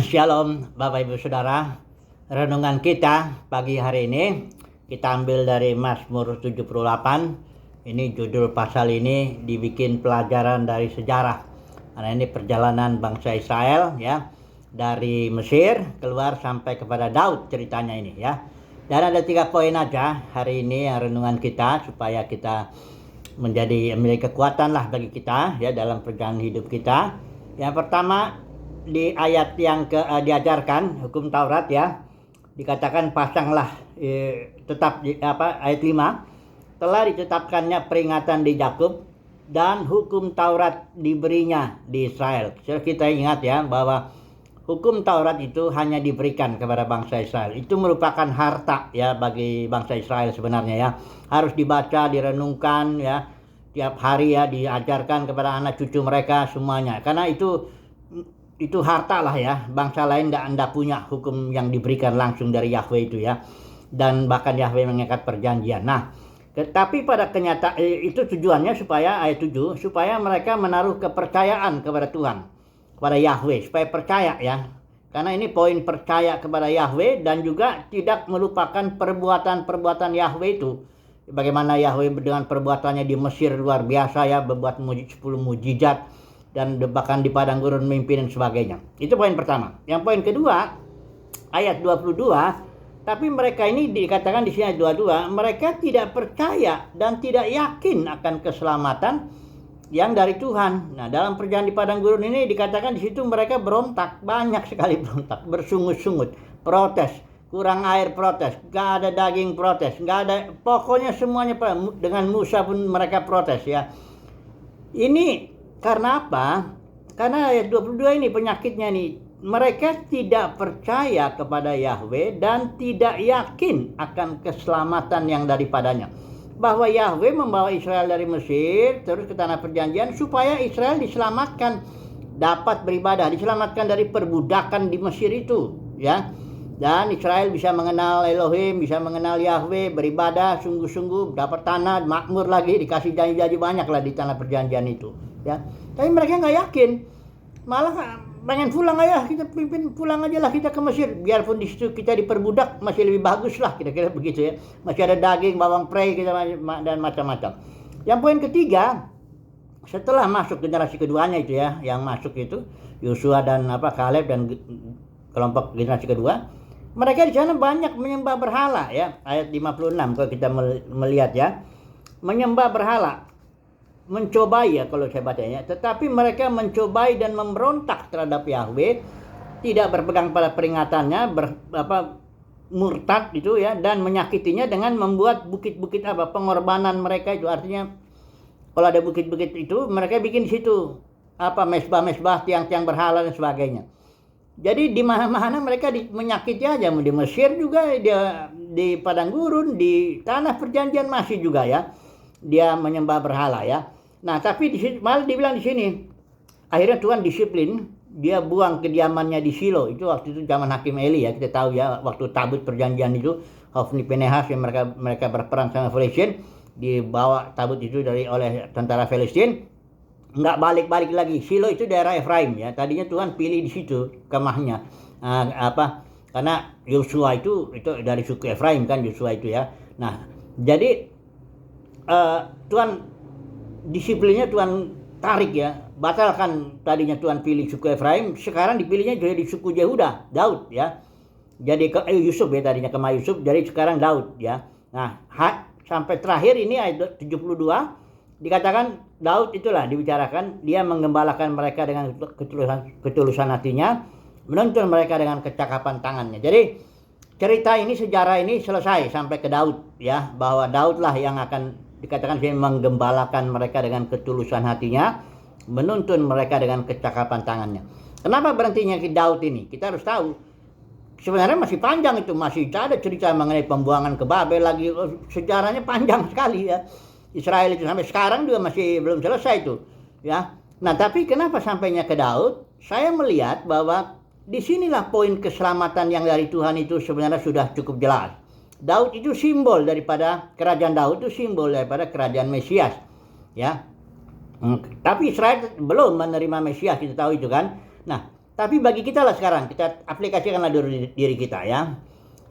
Shalom Bapak Ibu Saudara. Renungan kita pagi hari ini kita ambil dari Mazmur 78. Ini judul pasal ini dibikin pelajaran dari sejarah. Karena ini perjalanan bangsa Israel ya, dari Mesir keluar sampai kepada Daud ceritanya ini ya. Dan ada 3 poin aja hari ini yang renungan kita supaya kita memiliki kekuatan lah bagi kita ya dalam perjalanan hidup kita. Yang pertama, di ayat yang diajarkan hukum Taurat ya, dikatakan pasanglah ayat 5, telah ditetapkannya peringatan di Yakub dan hukum Taurat diberinya di Israel. Kita ingat ya bahwa hukum Taurat itu hanya diberikan kepada bangsa Israel. Itu merupakan harta ya bagi bangsa Israel sebenarnya ya. Harus dibaca, direnungkan ya tiap hari ya, diajarkan kepada anak cucu mereka semuanya. Karena itu harta lah ya, bangsa lain tidak punya hukum yang diberikan langsung dari Yahweh itu ya, dan bahkan Yahweh mengikat perjanjian. Nah, tetapi pada kenyataan itu tujuannya supaya ayat 7 supaya mereka menaruh kepercayaan kepada Tuhan, kepada Yahweh, supaya percaya ya, karena ini poin percaya kepada Yahweh dan juga tidak melupakan perbuatan-perbuatan Yahweh itu. Bagaimana Yahweh dengan perbuatannya di Mesir luar biasa ya, berbuat 10 mujizat dan bahkan di padang gurun mimpi dan sebagainya. Itu poin pertama. Yang poin kedua, ayat 22, tapi mereka ini dikatakan di sini ayat 22, mereka tidak percaya dan tidak yakin akan keselamatan yang dari Tuhan. Nah, dalam perjalanan di padang gurun ini dikatakan di situ mereka berontak, banyak sekali berontak, bersungut-sungut, protes, kurang air protes, gak ada daging protes, gak ada, pokoknya semuanya dengan Musa pun mereka protes ya. Ini karena apa? Karena ayat 22 ini penyakitnya nih. Mereka tidak percaya kepada Yahweh dan tidak yakin akan keselamatan yang daripadanya. Bahwa Yahweh membawa Israel dari Mesir terus ke tanah perjanjian supaya Israel diselamatkan, dapat beribadah, diselamatkan dari perbudakan di Mesir itu ya. Dan Israel bisa mengenal Elohim, bisa mengenal Yahweh, beribadah sungguh-sungguh, dapat tanah, makmur lagi, dikasih janji-janji banyak lah di tanah perjanjian itu ya. Tapi mereka nggak yakin, malah pengen pulang aja, kita pimpin pulang aja lah kita ke Mesir, biarpun di situ kita diperbudak masih lebih bagus lah, kira-kira begitu ya, masih ada daging, bawang prei dan macam-macam. Yang poin ketiga, setelah masuk generasi keduanya itu ya, yang masuk itu Yosua dan Kaleb dan kelompok generasi kedua, mereka di sana banyak menyembah berhala ya. Ayat 56 kalau kita melihat ya, menyembah berhala, mencobai ya kalau saya bacanya, tetapi mereka mencobai dan memberontak terhadap Yahweh, tidak berpegang pada peringatannya, murtad itu ya, dan menyakitinya dengan membuat bukit-bukit pengorbanan mereka itu. Artinya kalau ada bukit-bukit itu mereka bikin di situ mesbah-mesbah, tiang-tiang berhala dan sebagainya. Jadi di mana-mana mereka menyakiti aja, di Mesir juga, di padang gurun, di tanah perjanjian masih juga ya, dia menyembah berhala ya. Nah, tapi di sini malah dibilang di sini, akhirnya Tuhan disiplin, dia buang kediamannya di Shilo. Itu waktu itu zaman Hakim Eli ya, kita tahu ya, waktu tabut perjanjian itu, Hofni Pinehas yang mereka berperang sama Filistin, dibawa tabut itu oleh tentara Filistin, nggak balik-balik lagi. Shilo itu daerah Efraim ya. Tadinya Tuhan pilih di situ kemahnya. Karena Yosua itu dari suku Efraim kan, Yosua itu ya. Nah, jadi Tuhan disiplinnya Tuhan tarik ya. Batalkan tadinya Tuhan pilih suku Efraim, sekarang dipilihnya jadi suku Yehuda, Daud ya. Jadi Yusuf ya, tadinya Kemah Yusuf, jadi sekarang Daud ya. Nah, sampai terakhir ini ayat 72 dikatakan Daud itulah dibicarakan, dia menggembalakan mereka dengan ketulusan hatinya, menuntun mereka dengan kecakapan tangannya. Jadi cerita ini, sejarah ini selesai sampai ke Daud ya, bahwa Daud lah yang akan dikatakan dia menggembalakan mereka dengan ketulusan hatinya, menuntun mereka dengan kecakapan tangannya. Kenapa berhentinya ke Daud ini? Kita harus tahu sebenarnya masih panjang itu, masih ada cerita mengenai pembuangan ke Babel lagi, sejarahnya panjang sekali ya. Israel itu sampai sekarang juga masih belum selesai itu ya. Nah, tapi kenapa sampainya ke Daud? Saya melihat bahwa disinilah poin keselamatan yang dari Tuhan itu sebenarnya sudah cukup jelas. Daud itu simbol daripada kerajaan Daud, itu simbol daripada kerajaan Mesias ya. Tapi Israel belum menerima Mesias, kita tahu itu kan. Nah, Tapi bagi kita lah sekarang, kita aplikasikanlah diri kita ya.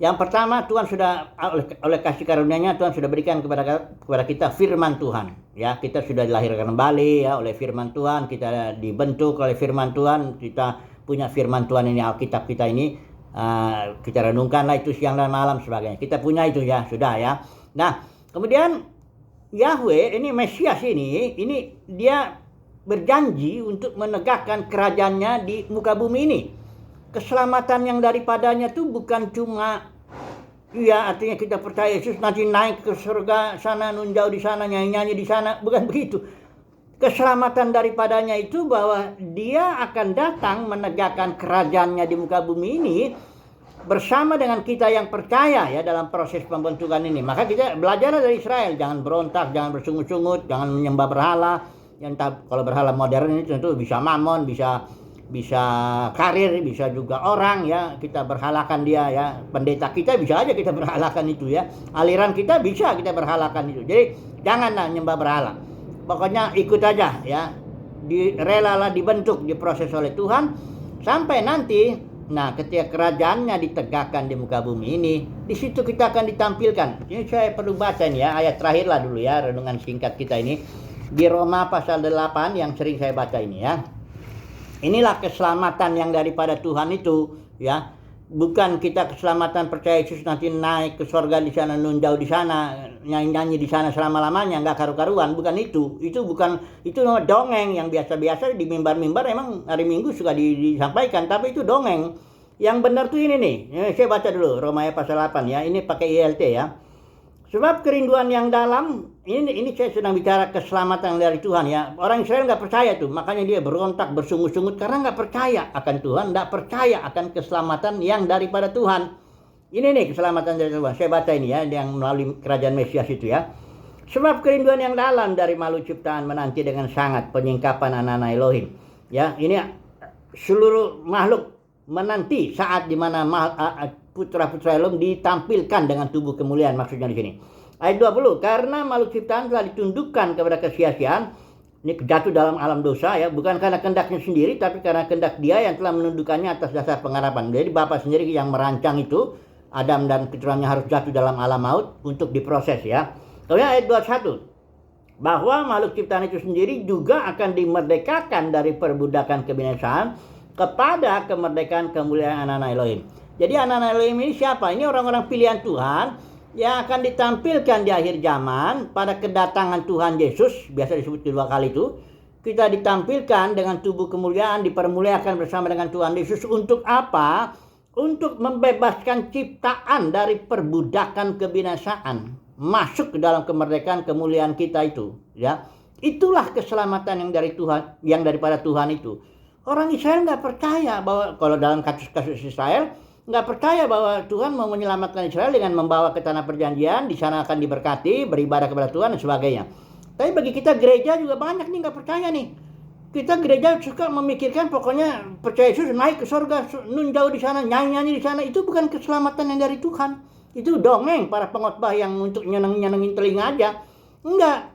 Yang pertama, Tuhan sudah oleh kasih karunia-Nya, Tuhan sudah berikan kepada kita firman Tuhan. Ya, kita sudah dilahirkan kembali ya oleh firman Tuhan, kita dibentuk oleh firman Tuhan, kita punya firman Tuhan ini, Alkitab kita ini, kita renungkanlah itu siang dan malam sebagainya. Kita punya itu ya, sudah ya. Nah, kemudian Yahweh ini Mesias ini dia berjanji untuk menegakkan kerajaannya di muka bumi ini. Keselamatan yang daripadanya itu bukan cuma ya artinya kita percaya Yesus nanti naik ke surga sana, nunjau di sana, nyanyi-nyanyi di sana, bukan begitu. Keselamatan daripadanya itu bahwa dia akan datang menegakkan kerajaannya di muka bumi ini bersama dengan kita yang percaya ya dalam proses pembentukan ini. Maka kita belajar dari Israel, jangan berontak, jangan bersungut-sungut, jangan menyembah berhala. Yang kalau berhala modern ini tentu bisa mamon, bisa karir, bisa juga orang ya, kita berhalakan dia ya. Pendeta kita bisa aja kita berhalakan itu ya. Aliran kita bisa kita berhalakan itu. Jadi janganlah nyembah berhala. Pokoknya ikut aja ya. Relalah dibentuk, diproses oleh Tuhan sampai nanti ketika kerajaannya ditegakkan di muka bumi ini, di situ kita akan ditampilkan. Ini saya perlu baca ini ya, ayat terakhir lah dulu ya, renungan singkat kita ini. Di Roma pasal 8 yang sering saya baca ini ya. Inilah keselamatan yang daripada Tuhan itu ya. Bukan kita keselamatan percaya Yesus nanti naik ke surga di sana, nunjau di sana, nyanyi-nyanyi di sana selama-lamanya, enggak karu-karuan, bukan itu. Itu dongeng yang biasa-biasa di mimbar-mimbar emang hari Minggu suka disampaikan, tapi itu dongeng. Yang benar tuh ini nih. Saya baca dulu Roma pasal 8 ya. Ini pakai ILT ya. Sebab kerinduan yang dalam, ini saya sedang bicara keselamatan dari Tuhan ya. Orang Israel nggak percaya tuh, makanya dia berontak, bersungut-sungut karena nggak percaya akan Tuhan, nggak percaya akan keselamatan yang daripada Tuhan. Ini nih keselamatan dari Tuhan. Saya baca ini ya, yang melalui kerajaan Mesias itu ya. Sebab kerinduan yang dalam dari makhluk ciptaan menanti dengan sangat penyingkapan anak-anak Elohim. Ya, ini seluruh makhluk menanti saat dimana putra-putra Elohim ditampilkan dengan tubuh kemuliaan, maksudnya di sini. Ayat 20, karena makhluk ciptaan telah ditundukkan kepada kesia-siaan, ini jatuh dalam alam dosa ya, bukan karena kehendaknya sendiri, tapi karena kehendak Dia yang telah menundukkannya atas dasar pengharapan. Jadi Bapa sendiri yang merancang itu, Adam dan keturunannya harus jatuh dalam alam maut untuk diproses ya. Kemudian ayat 21, bahwa makhluk ciptaan itu sendiri juga akan dimerdekakan dari perbudakan kebinasaan kepada kemerdekaan kemuliaan anak-anak Elohim. Jadi anak-anak Elohim ini siapa? Ini orang-orang pilihan Tuhan yang akan ditampilkan di akhir zaman pada kedatangan Tuhan Yesus, biasa disebut kedua kali itu. Kita ditampilkan dengan tubuh kemuliaan, dipermuliakan bersama dengan Tuhan Yesus untuk apa? Untuk membebaskan ciptaan dari perbudakan kebinasaan, masuk ke dalam kemerdekaan kemuliaan kita itu, ya. Itulah keselamatan yang dari Tuhan, yang daripada Tuhan itu. Orang Israel nggak percaya bahwa kalau dalam kasus-kasus Israel nggak percaya bahwa Tuhan mau menyelamatkan Israel dengan membawa ke tanah perjanjian, di sana akan diberkati, beribadah kepada Tuhan dan sebagainya. Tapi bagi kita gereja juga banyak nih nggak percaya nih. Kita gereja suka memikirkan pokoknya percaya Yesus naik ke surga, nunjau di sana, nyanyi-nyanyi di sana. Itu bukan keselamatan yang dari Tuhan. Itu dongeng para pengkhotbah yang untuk nyenengin telinga aja. Enggak.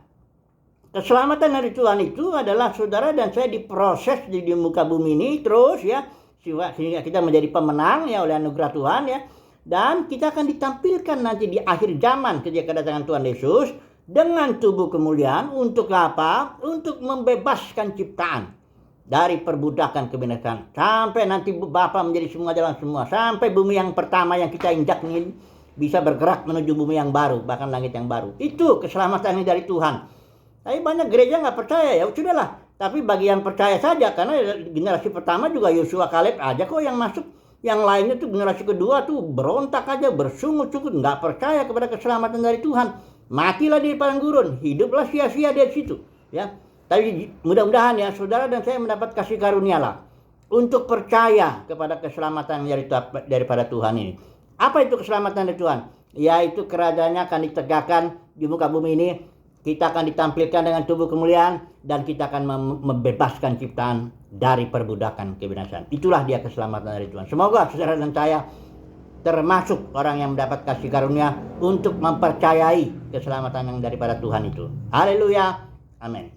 Keselamatan dari Tuhan itu adalah saudara dan saya diproses di muka bumi ini terus ya, sehingga kita menjadi pemenang ya oleh anugerah Tuhan ya. Dan kita akan ditampilkan nanti di akhir zaman ketika kedatangan Tuhan Yesus dengan tubuh kemuliaan untuk apa? Untuk membebaskan ciptaan dari perbudakan kebinasaan. Sampai nanti Bapa menjadi semua jalan semua. Sampai bumi yang pertama yang kita injak ini bisa bergerak menuju bumi yang baru, bahkan langit yang baru. Itu keselamatan ini dari Tuhan. Tapi banyak gereja nggak percaya, ya sudahlah. Tapi bagi yang percaya saja, karena generasi pertama juga Yosua, Kaleb aja kok yang masuk. Yang lainnya tuh generasi kedua tuh berontak aja, bersungut-sungut, nggak percaya kepada keselamatan dari Tuhan. Matilah di padang gurun, hiduplah sia-sia di situ. Ya, tapi mudah-mudahan ya saudara dan saya mendapat kasih karunia lah untuk percaya kepada keselamatan daripada Tuhan ini. Apa itu keselamatan dari Tuhan? Yaitu kerajaannya akan ditegakkan di muka bumi ini. Kita akan ditampilkan dengan tubuh kemuliaan dan kita akan membebaskan ciptaan dari perbudakan kebinasaan. Itulah dia keselamatan dari Tuhan. Semoga saudara dan saya termasuk orang yang mendapat kasih karunia untuk mempercayai keselamatan yang daripada Tuhan itu. Haleluya. Amin.